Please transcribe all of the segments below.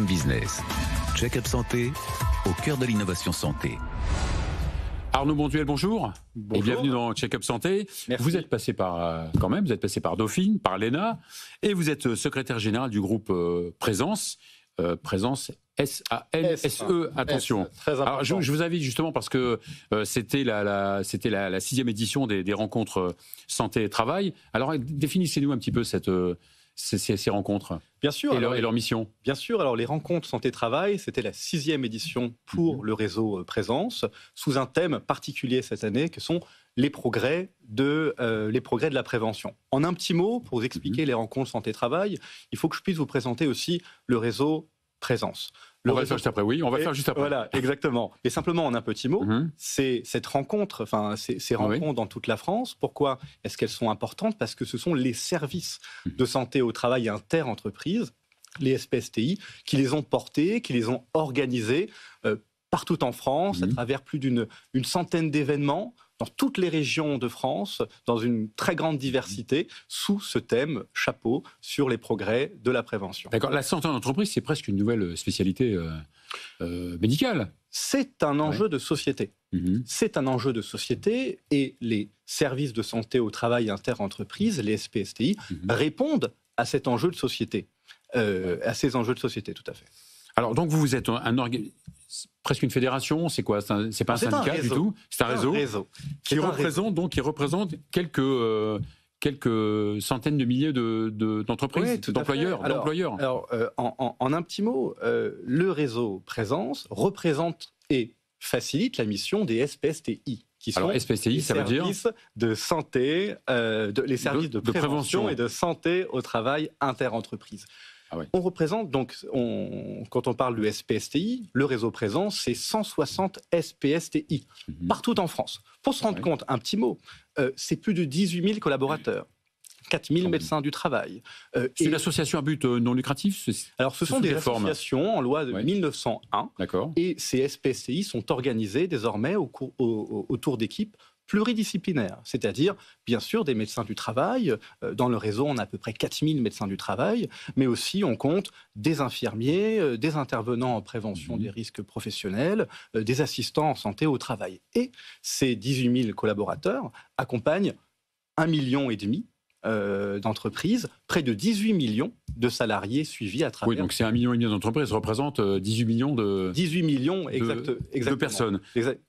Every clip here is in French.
Business. Check-up santé, au cœur de l'innovation santé. Arnaud Bonduel, bonjour. Et bienvenue dans Check-up Santé. Merci. Vous êtes passé par, vous êtes passé par Dauphine, par l'ENA, et vous êtes secrétaire général du groupe Présence. Présence S-A-N-S-E, attention. Très important. Alors, je vous invite justement parce que c'était la 6e édition des rencontres santé et travail. Alors, définissez-nous un petit peu ces rencontres. Bien sûr. Et leur mission. Bien sûr. Alors, les rencontres santé-travail, c'était la 6e édition pour le réseau Présence, sous un thème particulier cette année, que sont les progrès de la prévention. En un petit mot, pour vous expliquer les rencontres santé-travail, il faut que je puisse vous présenter aussi le réseau Présence. On va le faire juste après, oui, on va le faire juste après. Voilà, exactement. Mais simplement en un petit mot, c'est cette rencontre, ces rencontres dans toute la France. Pourquoi est-ce qu'elles sont importantes ? Parce que ce sont les services de santé au travail inter-entreprises, les SPSTI, qui les ont portés, qui les ont organisés partout en France, à travers plus d'une centaine d'événements, dans toutes les régions de France, dans une très grande diversité, sous ce thème chapeau sur les progrès de la prévention. D'accord. La santé en entreprise, c'est presque une nouvelle spécialité médicale. C'est un enjeu de société. C'est un enjeu de société et les services de santé au travail inter-entreprise, les SPSTI, répondent à cet enjeu de société, à ces enjeux de société, tout à fait. Alors, donc, vous êtes presque une fédération, c'est quoi ? C'est pas un syndicat du tout, c'est un réseau qui représente quelques centaines de milliers d'entreprises, d'employeurs. Alors, en un petit mot, le réseau Présence représente et facilite la mission des SPSTI. Qui sont SPSTI, ça veut dire de santé, les services de prévention et de santé au travail inter-entreprise. Ah ouais. On représente donc, quand on parle du SPSTI, le réseau Présence, c'est 160 SPSTI partout en France. Pour se rendre compte, un petit mot, c'est plus de 18 000 collaborateurs. 4 000 médecins du travail. C'est une association à but non lucratif ? Alors, ce sont des associations en loi de 1901. D'accord. Et ces SPSTI sont organisées désormais autour d'équipes pluridisciplinaires, c'est-à-dire, bien sûr, des médecins du travail. Dans le réseau, on a à peu près 4 000 médecins du travail, mais aussi on compte des infirmiers, des intervenants en prévention des risques professionnels, des assistants en santé au travail. Et ces 18 000 collaborateurs accompagnent 1,5 million d'entreprises, près de 18 millions de salariés suivis à travers... Oui, donc c'est 1,5 million d'entreprises, ça représente 18 millions de personnes.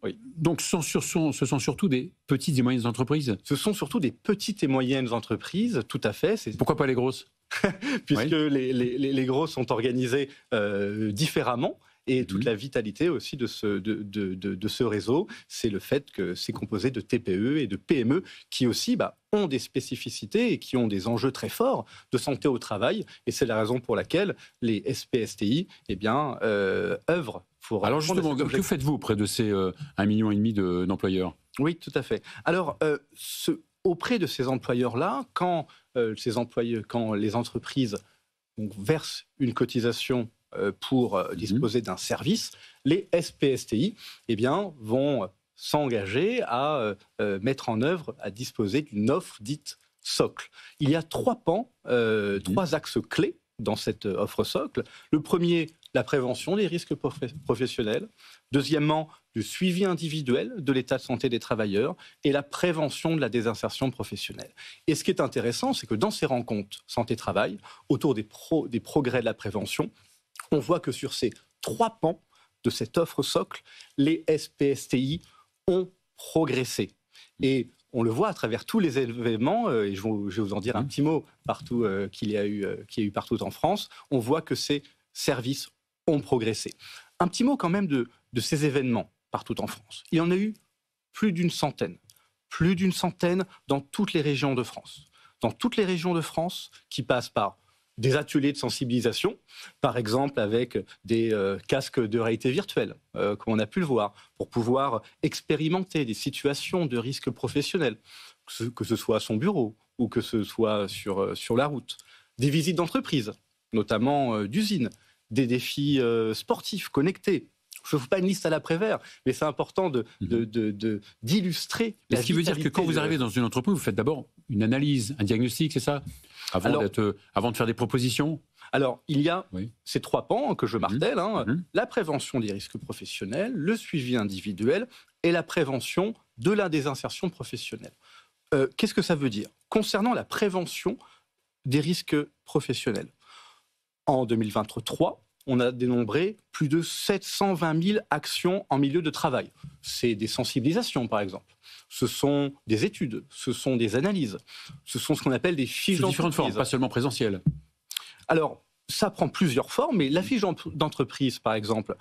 Oui. Donc ce sont surtout des petites et moyennes entreprises ? Ce sont surtout des petites et moyennes entreprises, tout à fait. Pourquoi pas les grosses ? Puisque les grosses sont organisées différemment. Et toute la vitalité aussi de ce réseau, c'est le fait que c'est composé de TPE et de PME qui aussi ont des spécificités et qui ont des enjeux très forts de santé au travail. Et c'est la raison pour laquelle les SPSTI œuvrent pour... Alors justement, que faites-vous auprès de ces 1,5 million d'employeurs ? Oui, tout à fait. Alors, auprès de ces employeurs-là, quand les entreprises versent une cotisation pour disposer d'un service, les SPSTI vont s'engager à mettre en œuvre, à disposer d'une offre dite socle. Il y a 3 pans, 3 axes clés dans cette offre socle. Le premier, la prévention des risques professionnels. Deuxièmement, le suivi individuel de l'état de santé des travailleurs et la prévention de la désinsertion professionnelle. Et ce qui est intéressant, c'est que dans ces rencontres santé-travail, autour des progrès de la prévention, on voit que sur ces 3 pans de cette offre socle, les SPSTI ont progressé. Et on le voit à travers tous les événements, et je vais vous en dire un petit mot partout qu'il y a eu partout en France, on voit que ces services ont progressé. Un petit mot quand même de ces événements partout en France. Il y en a eu plus d'une centaine dans toutes les régions de France. Dans toutes les régions de France qui passent par des ateliers de sensibilisation, par exemple avec des casques de réalité virtuelle, comme on a pu le voir, pour pouvoir expérimenter des situations de risque professionnel, que ce soit à son bureau ou que ce soit sur la route. Des visites d'entreprise, notamment d'usines, des défis sportifs connectés. Je ne fais pas une liste à l'après-vert, mais c'est important d'illustrer. Ce qui veut dire que quand vous arrivez dans une entreprise, vous faites d'abord une analyse, un diagnostic, c'est ça, avant de faire des propositions? Alors, il y a ces 3 pans que je martèle, la prévention des risques professionnels, le suivi individuel et la prévention de la désinsertion professionnelle. Qu'est-ce que ça veut dire? Concernant la prévention des risques professionnels, en 2023, on a dénombré plus de 720 000 actions en milieu de travail. C'est des sensibilisations, par exemple. Ce sont des études, ce sont des analyses, ce sont ce qu'on appelle des fiches d'entreprise. Différentes formes, pas seulement présentielles. Alors, ça prend plusieurs formes, mais la fiche d'entreprise, par exemple,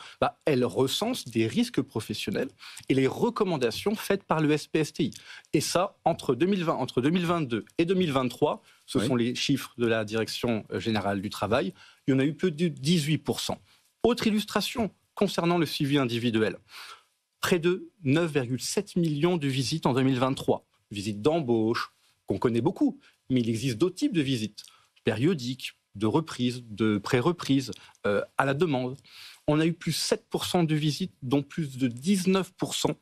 elle recense des risques professionnels et les recommandations faites par le SPSTI. Et ça, entre 2022 et 2023, ce sont les chiffres de la Direction générale du travail, il y en a eu plus de 18%. Autre illustration concernant le suivi individuel. Près de 9,7 millions de visites en 2023. Visites d'embauche, qu'on connaît beaucoup, mais il existe d'autres types de visites, périodiques, de reprise, de pré-reprise, à la demande. On a eu plus 7% de visites, dont plus de 19%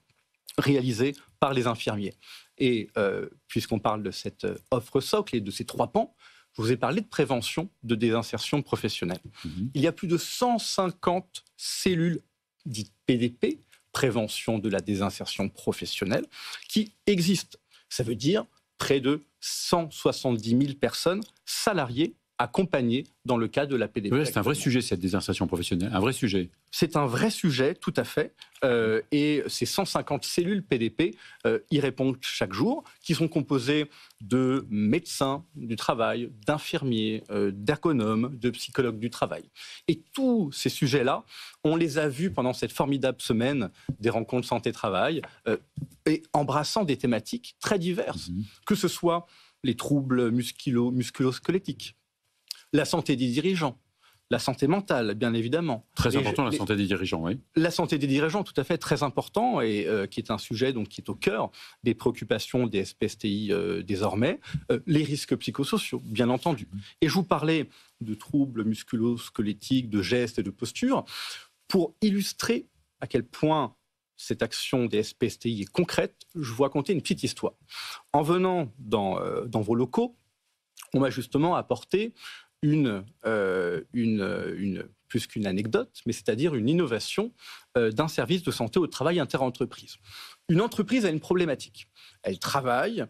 réalisées par les infirmiers. Et puisqu'on parle de cette offre socle et de ces 3 pans, je vous ai parlé de prévention de désinsertion professionnelle. Il y a plus de 150 cellules dites PDP, prévention de la désinsertion professionnelle, qui existent. Ça veut dire près de 170 000 personnes salariées accompagnées dans le cadre de la PDP. Oui, c'est un vrai sujet, cette désinsertion professionnelle, un vrai sujet. C'est un vrai sujet, tout à fait. Et ces 150 cellules PDP y répondent chaque jour, qui sont composées de médecins du travail, d'infirmiers, d'ergonomes, de psychologues du travail. Et tous ces sujets-là, on les a vus pendant cette formidable semaine des rencontres santé-travail, et embrassant des thématiques très diverses, que ce soit les troubles musculo-squelettiques, la santé des dirigeants, la santé mentale, bien évidemment. Très important, la santé des dirigeants, oui. La santé des dirigeants, tout à fait, très important, et qui est un sujet donc, qui est au cœur des préoccupations des SPSTI désormais. Les risques psychosociaux, bien entendu. Et je vous parlais de troubles musculo-squelettiques, de gestes et de postures, pour illustrer à quel point cette action des SPSTI est concrète. Je vous raconter une petite histoire. En venant dans vos locaux, on m'a justement apporté plus qu'une anecdote, mais c'est-à-dire une innovation d'un service de santé au travail interentreprise. Une entreprise a une problématique. Elle travaille,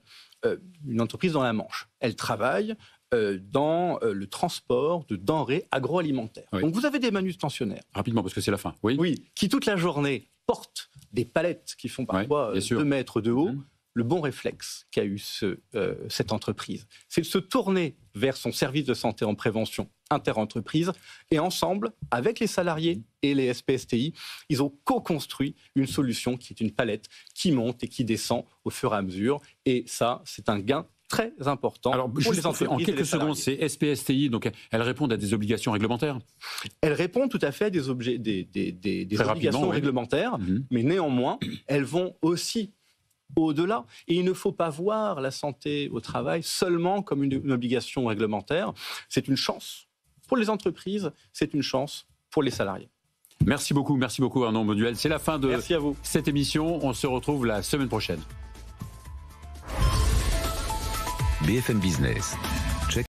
une entreprise dans la Manche, elle travaille dans le transport de denrées agroalimentaires. Oui. Donc vous avez des manutentionnaires. Rapidement, parce que c'est la fin. Oui. Oui, qui toute la journée portent des palettes qui font parfois 2 mètres de haut. Le bon réflexe qu'a eu cette entreprise, c'est de se tourner vers son service de santé en prévention interentreprise et ensemble, avec les salariés et les SPSTI, ils ont co-construit une solution qui est une palette qui monte et qui descend au fur et à mesure. Et ça, c'est un gain très important. Alors, pour les entreprises. En quelques secondes, c'est SPSTI, donc elles répondent à des obligations réglementaires? Elles répondent tout à fait à des obligations réglementaires, mais néanmoins, elles vont aussi au-delà. Et il ne faut pas voir la santé au travail seulement comme une obligation réglementaire. C'est une chance pour les entreprises, c'est une chance pour les salariés. Merci beaucoup Arnaud Mauduel. C'est la fin de cette émission. On se retrouve la semaine prochaine. BFM Business,